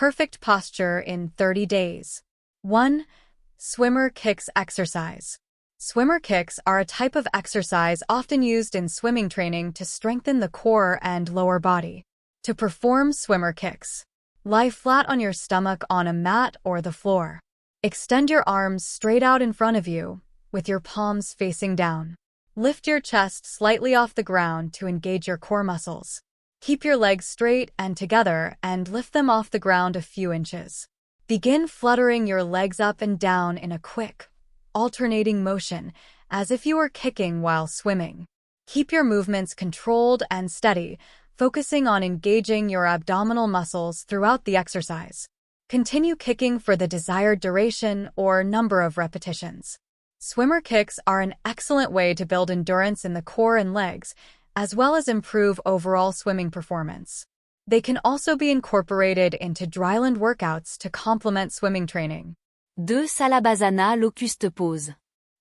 Perfect posture in 30 days. 1. Swimmer kicks exercise. Swimmer kicks are a type of exercise often used in swimming training to strengthen the core and lower body. To perform swimmer kicks, lie flat on your stomach on a mat or the floor. Extend your arms straight out in front of you, with your palms facing down. Lift your chest slightly off the ground to engage your core muscles. Keep your legs straight and together and lift them off the ground a few inches. Begin fluttering your legs up and down in a quick, alternating motion, as if you were kicking while swimming. Keep your movements controlled and steady, focusing on engaging your abdominal muscles throughout the exercise. Continue kicking for the desired duration or number of repetitions. Swimmer kicks are an excellent way to build endurance in the core and legs, as well as improve overall swimming performance. They can also be incorporated into dryland workouts to complement swimming training. 2. Salabhasana Locust pose.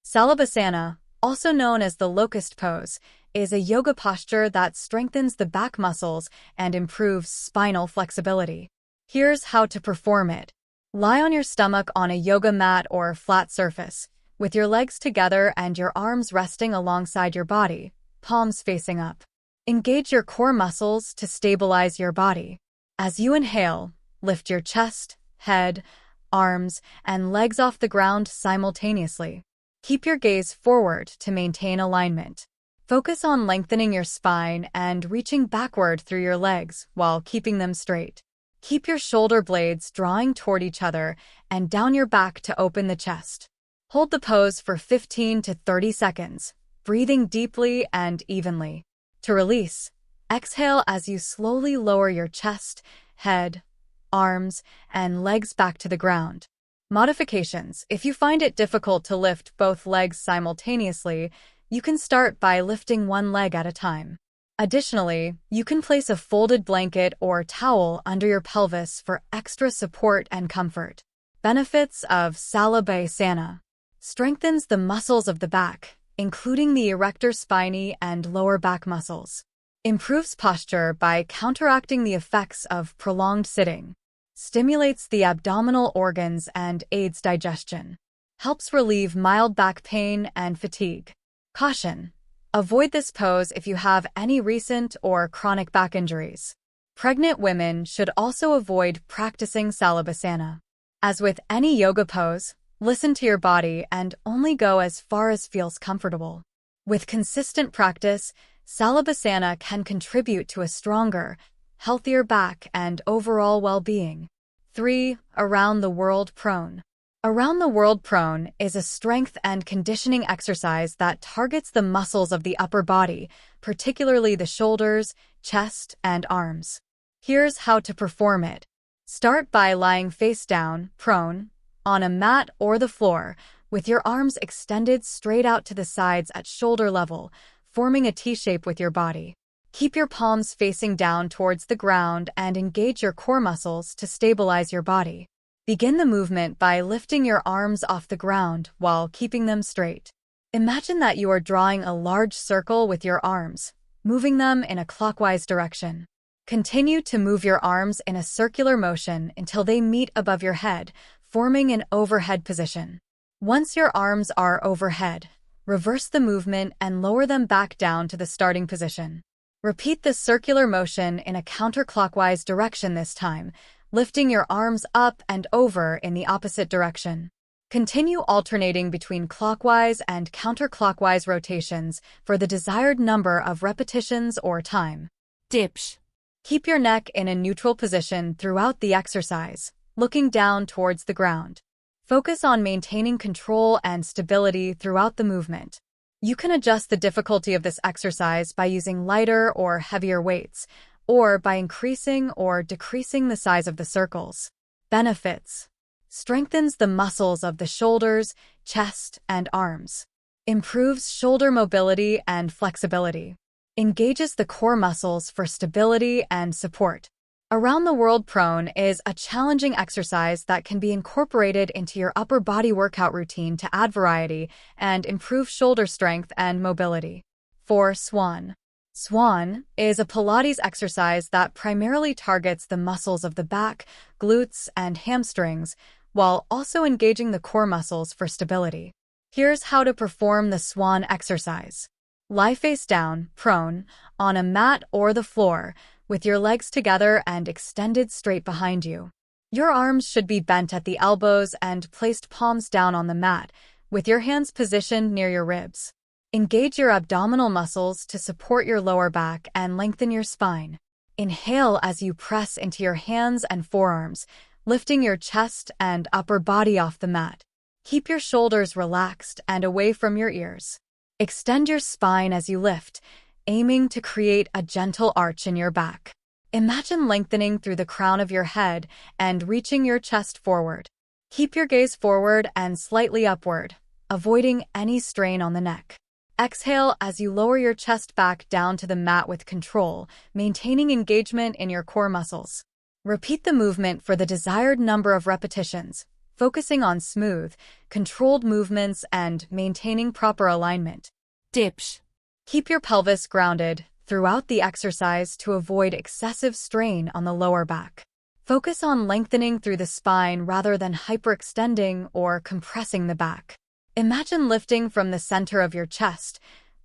Salabhasana, also known as the Locust pose, is a yoga posture that strengthens the back muscles and improves spinal flexibility. Here's how to perform it. Lie on your stomach on a yoga mat or flat surface, with your legs together and your arms resting alongside your body, palms facing up. Engage your core muscles to stabilize your body. As you inhale, lift your chest, head, arms, and legs off the ground simultaneously. Keep your gaze forward to maintain alignment. Focus on lengthening your spine and reaching backward through your legs while keeping them straight. Keep your shoulder blades drawing toward each other and down your back to open the chest. Hold the pose for 15 to 30 seconds, breathing deeply and evenly. To release, exhale as you slowly lower your chest, head, arms, and legs back to the ground. Modifications. If you find it difficult to lift both legs simultaneously, you can start by lifting one leg at a time. Additionally, you can place a folded blanket or towel under your pelvis for extra support and comfort. Benefits of Salabhasana. Strengthens the muscles of the back, including the erector spinae and lower back muscles. Improves posture by counteracting the effects of prolonged sitting. Stimulates the abdominal organs and aids digestion. Helps relieve mild back pain and fatigue. Caution: avoid this pose if you have any recent or chronic back injuries. Pregnant women should also avoid practicing Salabhasana. As with any yoga pose, listen to your body and only go as far as feels comfortable. With consistent practice, Salabhasana can contribute to a stronger, healthier back and overall well-being. 3. Around the world prone. Around the world prone is a strength and conditioning exercise that targets the muscles of the upper body, particularly the shoulders, chest, and arms. Here's how to perform it. Start by lying face down, prone, on a mat or the floor, with your arms extended straight out to the sides at shoulder level, forming a T-shape with your body. Keep your palms facing down towards the ground and engage your core muscles to stabilize your body. Begin the movement by lifting your arms off the ground while keeping them straight. Imagine that you are drawing a large circle with your arms, moving them in a clockwise direction. Continue to move your arms in a circular motion until they meet above your head, forming an overhead position. Once your arms are overhead, reverse the movement and lower them back down to the starting position. Repeat the circular motion in a counterclockwise direction this time, lifting your arms up and over in the opposite direction. Continue alternating between clockwise and counterclockwise rotations for the desired number of repetitions or time. Tips. Keep your neck in a neutral position throughout the exercise, looking down towards the ground. Focus on maintaining control and stability throughout the movement. You can adjust the difficulty of this exercise by using lighter or heavier weights, or by increasing or decreasing the size of the circles. Benefits. Strengthens the muscles of the shoulders, chest, and arms. Improves shoulder mobility and flexibility. Engages the core muscles for stability and support. Around the world prone is a challenging exercise that can be incorporated into your upper body workout routine to add variety and improve shoulder strength and mobility. 4. Swan. Swan is a Pilates exercise that primarily targets the muscles of the back, glutes, and hamstrings, while also engaging the core muscles for stability. Here's how to perform the Swan exercise. Lie face down, prone, on a mat or the floor, with your legs together and extended straight behind you. Your arms should be bent at the elbows and placed palms down on the mat, with your hands positioned near your ribs. Engage your abdominal muscles to support your lower back and lengthen your spine. Inhale as you press into your hands and forearms, lifting your chest and upper body off the mat. Keep your shoulders relaxed and away from your ears. Extend your spine as you lift, aiming to create a gentle arch in your back. Imagine lengthening through the crown of your head and reaching your chest forward. Keep your gaze forward and slightly upward, avoiding any strain on the neck. Exhale as you lower your chest back down to the mat with control, maintaining engagement in your core muscles. Repeat the movement for the desired number of repetitions, focusing on smooth, controlled movements and maintaining proper alignment. Tips. Keep your pelvis grounded throughout the exercise to avoid excessive strain on the lower back. Focus on lengthening through the spine rather than hyperextending or compressing the back. Imagine lifting from the center of your chest,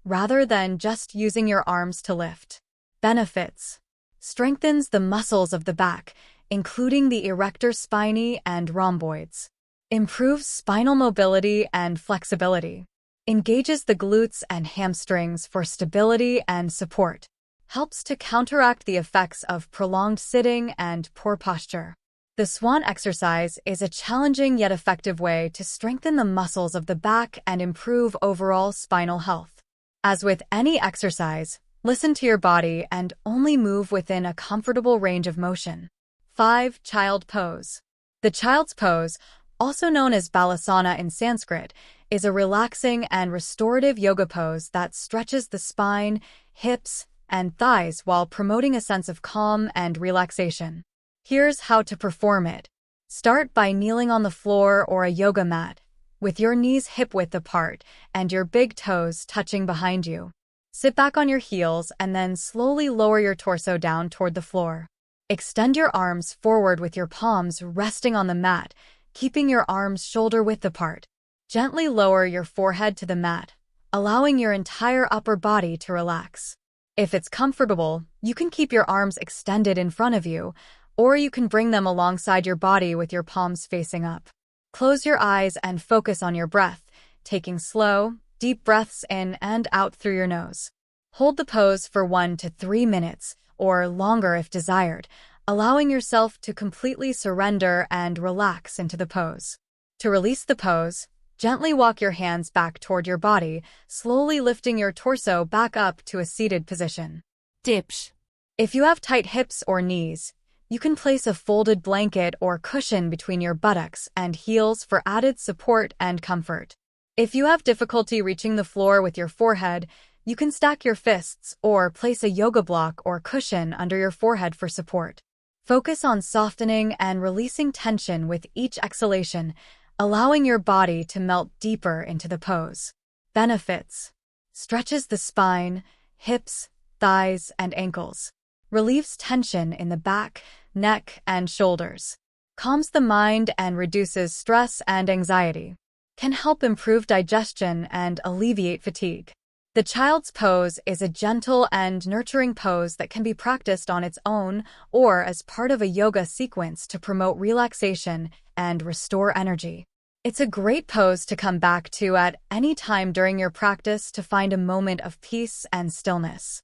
rather than just using your arms to lift. Benefits. Strengthens the muscles of the back, including the erector spinae and rhomboids. Improves spinal mobility and flexibility. Engages the glutes and hamstrings for stability and support. Helps to counteract the effects of prolonged sitting and poor posture. The Swan exercise is a challenging yet effective way to strengthen the muscles of the back and improve overall spinal health. As with any exercise, listen to your body and only move within a comfortable range of motion. 5. Child Pose. The Child's Pose, also known as Balasana in Sanskrit, is a relaxing and restorative yoga pose that stretches the spine, hips, and thighs while promoting a sense of calm and relaxation. Here's how to perform it. Start by kneeling on the floor or a yoga mat, with your knees hip-width apart and your big toes touching behind you. Sit back on your heels and then slowly lower your torso down toward the floor. Extend your arms forward with your palms resting on the mat, keeping your arms shoulder-width apart. Gently lower your forehead to the mat, allowing your entire upper body to relax. If it's comfortable, you can keep your arms extended in front of you, or you can bring them alongside your body with your palms facing up. Close your eyes and focus on your breath, taking slow, deep breaths in and out through your nose. Hold the pose for 1 to 3 minutes, or longer if desired, allowing yourself to completely surrender and relax into the pose. To release the pose, gently walk your hands back toward your body, slowly lifting your torso back up to a seated position. Tips. If you have tight hips or knees, you can place a folded blanket or cushion between your buttocks and heels for added support and comfort. If you have difficulty reaching the floor with your forehead, you can stack your fists or place a yoga block or cushion under your forehead for support. Focus on softening and releasing tension with each exhalation, allowing your body to melt deeper into the pose. Benefits. Stretches the spine, hips, thighs, and ankles. Relieves tension in the back, neck, and shoulders. Calms the mind and reduces stress and anxiety. Can help improve digestion and alleviate fatigue. The Child's Pose is a gentle and nurturing pose that can be practiced on its own or as part of a yoga sequence to promote relaxation and restore energy. It's a great pose to come back to at any time during your practice to find a moment of peace and stillness.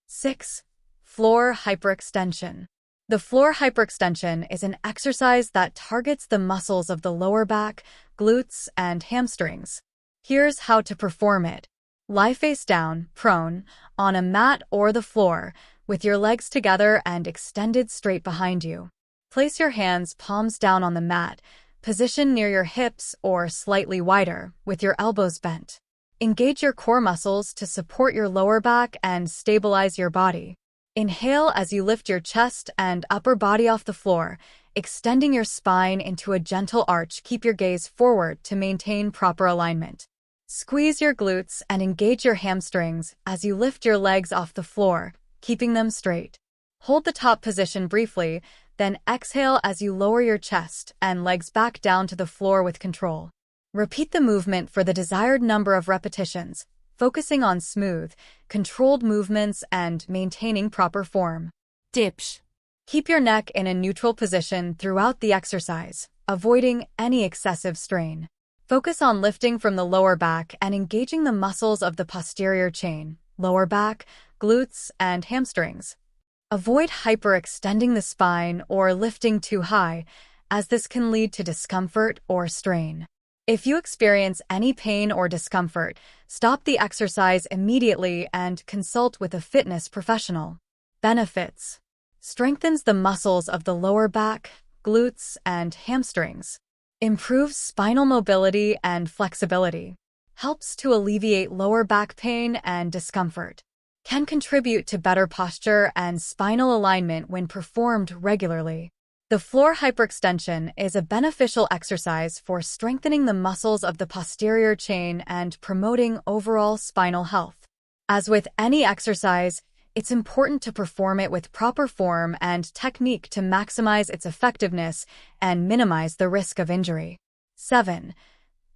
6. Floor Hyperextension. The floor hyperextension is an exercise that targets the muscles of the lower back, glutes, and hamstrings. Here's how to perform it. Lie face down, prone, on a mat or the floor, with your legs together and extended straight behind you. Place your hands palms down on the mat, position near your hips or slightly wider, with your elbows bent. Engage your core muscles to support your lower back and stabilize your body. Inhale as you lift your chest and upper body off the floor, extending your spine into a gentle arch. Keep your gaze forward to maintain proper alignment. Squeeze your glutes and engage your hamstrings as you lift your legs off the floor, keeping them straight. Hold the top position briefly, then exhale as you lower your chest and legs back down to the floor with control. Repeat the movement for the desired number of repetitions, focusing on smooth, controlled movements and maintaining proper form. Tips. Keep your neck in a neutral position throughout the exercise, avoiding any excessive strain. Focus on lifting from the lower back and engaging the muscles of the posterior chain, lower back, glutes, and hamstrings. Avoid hyperextending the spine or lifting too high, as this can lead to discomfort or strain. If you experience any pain or discomfort, stop the exercise immediately and consult with a fitness professional. Benefits. Strengthens the muscles of the lower back, glutes, and hamstrings. Improves spinal mobility and flexibility. Helps to alleviate lower back pain and discomfort. Can contribute to better posture and spinal alignment when performed regularly. The floor hyperextension is a beneficial exercise for strengthening the muscles of the posterior chain and promoting overall spinal health. As with any exercise, it's important to perform it with proper form and technique to maximize its effectiveness and minimize the risk of injury. 7.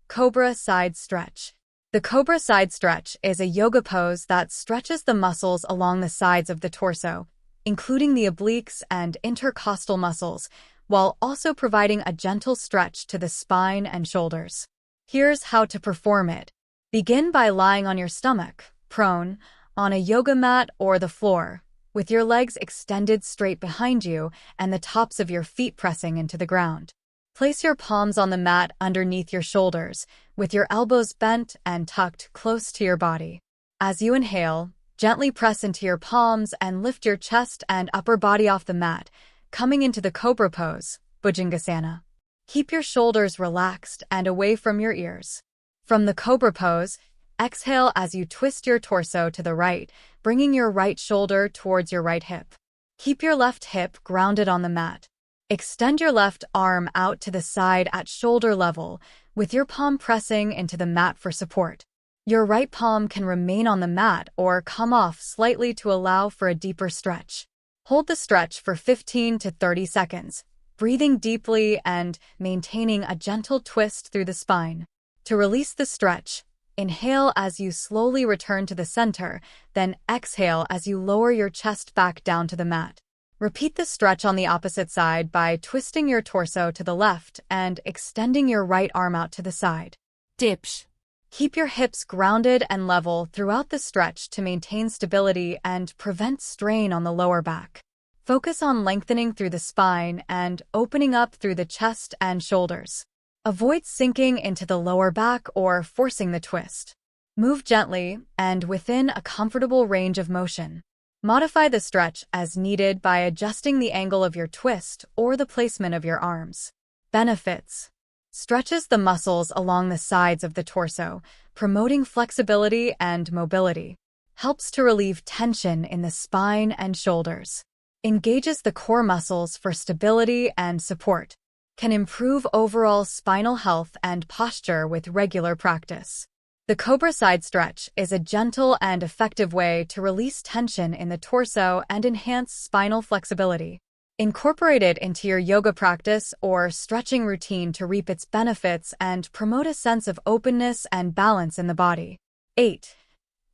Cobra Side Stretch. The Cobra Side Stretch is a yoga pose that stretches the muscles along the sides of the torso, including the obliques and intercostal muscles, while also providing a gentle stretch to the spine and shoulders. Here's how to perform it. Begin by lying on your stomach, prone, on a yoga mat or the floor, with your legs extended straight behind you and the tops of your feet pressing into the ground. Place your palms on the mat underneath your shoulders, with your elbows bent and tucked close to your body. As you inhale, gently press into your palms and lift your chest and upper body off the mat, coming into the Cobra pose, Bhujangasana. Keep your shoulders relaxed and away from your ears. From the Cobra pose, exhale as you twist your torso to the right, bringing your right shoulder towards your right hip. Keep your left hip grounded on the mat. Extend your left arm out to the side at shoulder level, with your palm pressing into the mat for support. Your right palm can remain on the mat or come off slightly to allow for a deeper stretch. Hold the stretch for 15 to 30 seconds, breathing deeply and maintaining a gentle twist through the spine. To release the stretch, inhale as you slowly return to the center, then exhale as you lower your chest back down to the mat. Repeat the stretch on the opposite side by twisting your torso to the left and extending your right arm out to the side. Tips. Keep your hips grounded and level throughout the stretch to maintain stability and prevent strain on the lower back. Focus on lengthening through the spine and opening up through the chest and shoulders. Avoid sinking into the lower back or forcing the twist. Move gently and within a comfortable range of motion. Modify the stretch as needed by adjusting the angle of your twist or the placement of your arms. Benefits. Stretches the muscles along the sides of the torso, promoting flexibility and mobility. Helps to relieve tension in the spine and shoulders. Engages the core muscles for stability and support. Can improve overall spinal health and posture with regular practice. The Cobra Side Stretch is a gentle and effective way to release tension in the torso and enhance spinal flexibility. Incorporate it into your yoga practice or stretching routine to reap its benefits and promote a sense of openness and balance in the body. 8.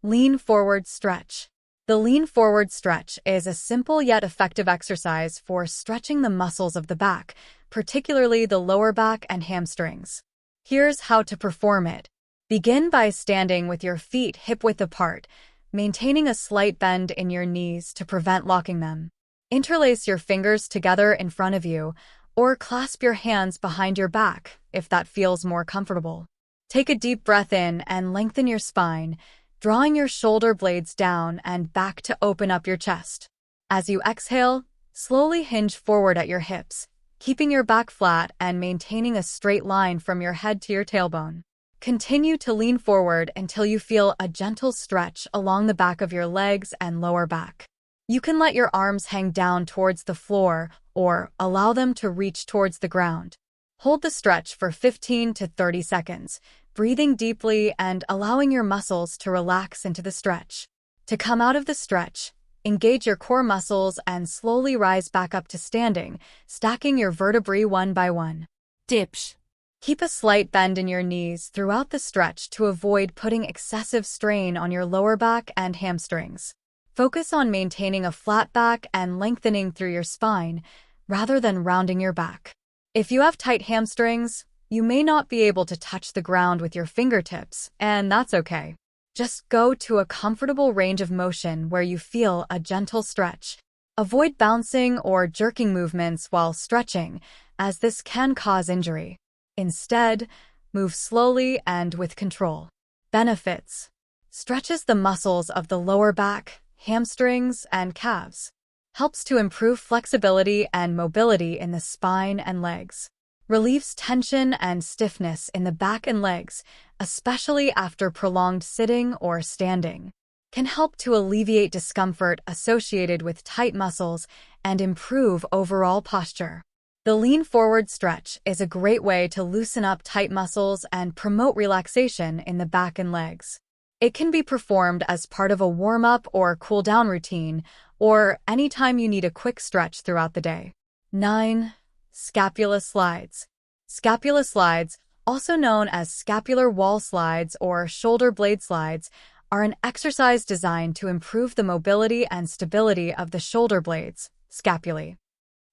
Lean Forward Stretch. The Lean Forward Stretch is a simple yet effective exercise for stretching the muscles of the back, particularly the lower back and hamstrings. Here's how to perform it. Begin by standing with your feet hip-width apart, maintaining a slight bend in your knees to prevent locking them. Interlace your fingers together in front of you, or clasp your hands behind your back if that feels more comfortable. Take a deep breath in and lengthen your spine, drawing your shoulder blades down and back to open up your chest. As you exhale, slowly hinge forward at your hips, keeping your back flat and maintaining a straight line from your head to your tailbone. Continue to lean forward until you feel a gentle stretch along the back of your legs and lower back. You can let your arms hang down towards the floor or allow them to reach towards the ground. Hold the stretch for 15 to 30 seconds, breathing deeply and allowing your muscles to relax into the stretch. To come out of the stretch, engage your core muscles and slowly rise back up to standing, stacking your vertebrae one by one. Tips. Keep a slight bend in your knees throughout the stretch to avoid putting excessive strain on your lower back and hamstrings. Focus on maintaining a flat back and lengthening through your spine, rather than rounding your back. If you have tight hamstrings, you may not be able to touch the ground with your fingertips, and that's okay. Just go to a comfortable range of motion where you feel a gentle stretch. Avoid bouncing or jerking movements while stretching, as this can cause injury. Instead, move slowly and with control. Benefits: stretches the muscles of the lower back, hamstrings, and calves. Helps to improve flexibility and mobility in the spine and legs. Relieves tension and stiffness in the back and legs, especially after prolonged sitting or standing. Can help to alleviate discomfort associated with tight muscles and improve overall posture. The lean forward stretch is a great way to loosen up tight muscles and promote relaxation in the back and legs. It can be performed as part of a warm-up or cool-down routine, or anytime you need a quick stretch throughout the day. 9. Scapula Slides. Scapula slides, also known as scapular wall slides or shoulder blade slides, are an exercise designed to improve the mobility and stability of the shoulder blades, scapulae.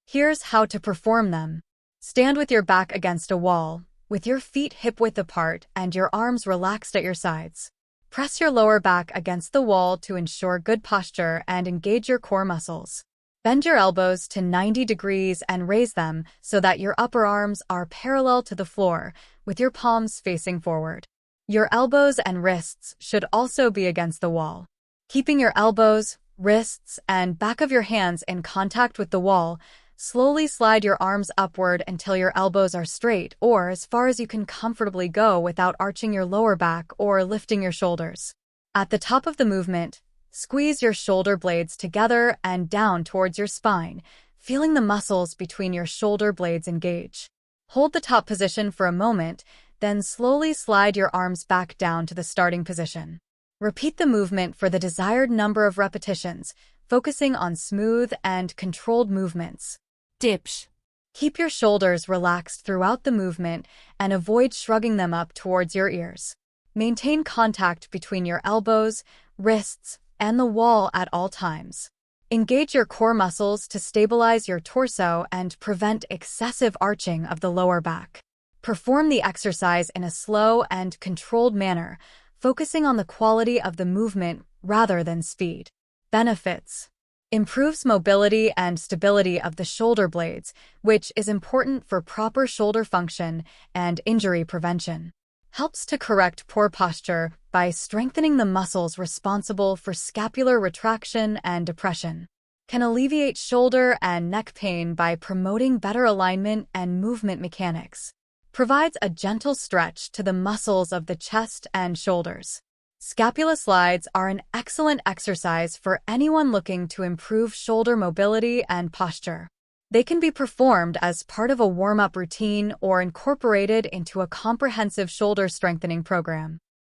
Here's how to perform them. Stand with your back against a wall, with your feet hip-width apart and your arms relaxed at your sides. Press your lower back against the wall to ensure good posture and engage your core muscles. Bend your elbows to 90 degrees and raise them so that your upper arms are parallel to the floor, with your palms facing forward. Your elbows and wrists should also be against the wall. Keeping your elbows, wrists, and back of your hands in contact with the wall, slowly slide your arms upward until your elbows are straight or as far as you can comfortably go without arching your lower back or lifting your shoulders. At the top of the movement, squeeze your shoulder blades together and down towards your spine, feeling the muscles between your shoulder blades engage. Hold the top position for a moment, then slowly slide your arms back down to the starting position. Repeat the movement for the desired number of repetitions, focusing on smooth and controlled movements. Tips. Keep your shoulders relaxed throughout the movement and avoid shrugging them up towards your ears. Maintain contact between your elbows, wrists, and the wall at all times. Engage your core muscles to stabilize your torso and prevent excessive arching of the lower back. Perform the exercise in a slow and controlled manner, focusing on the quality of the movement rather than speed. Benefits: improves mobility and stability of the shoulder blades, which is important for proper shoulder function and injury prevention. Helps to correct poor posture by strengthening the muscles responsible for scapular retraction and depression. Can alleviate shoulder and neck pain by promoting better alignment and movement mechanics. Provides a gentle stretch to the muscles of the chest and shoulders. Scapula slides are an excellent exercise for anyone looking to improve shoulder mobility and posture. They can be performed as part of a warm-up routine or incorporated into a comprehensive shoulder strengthening program.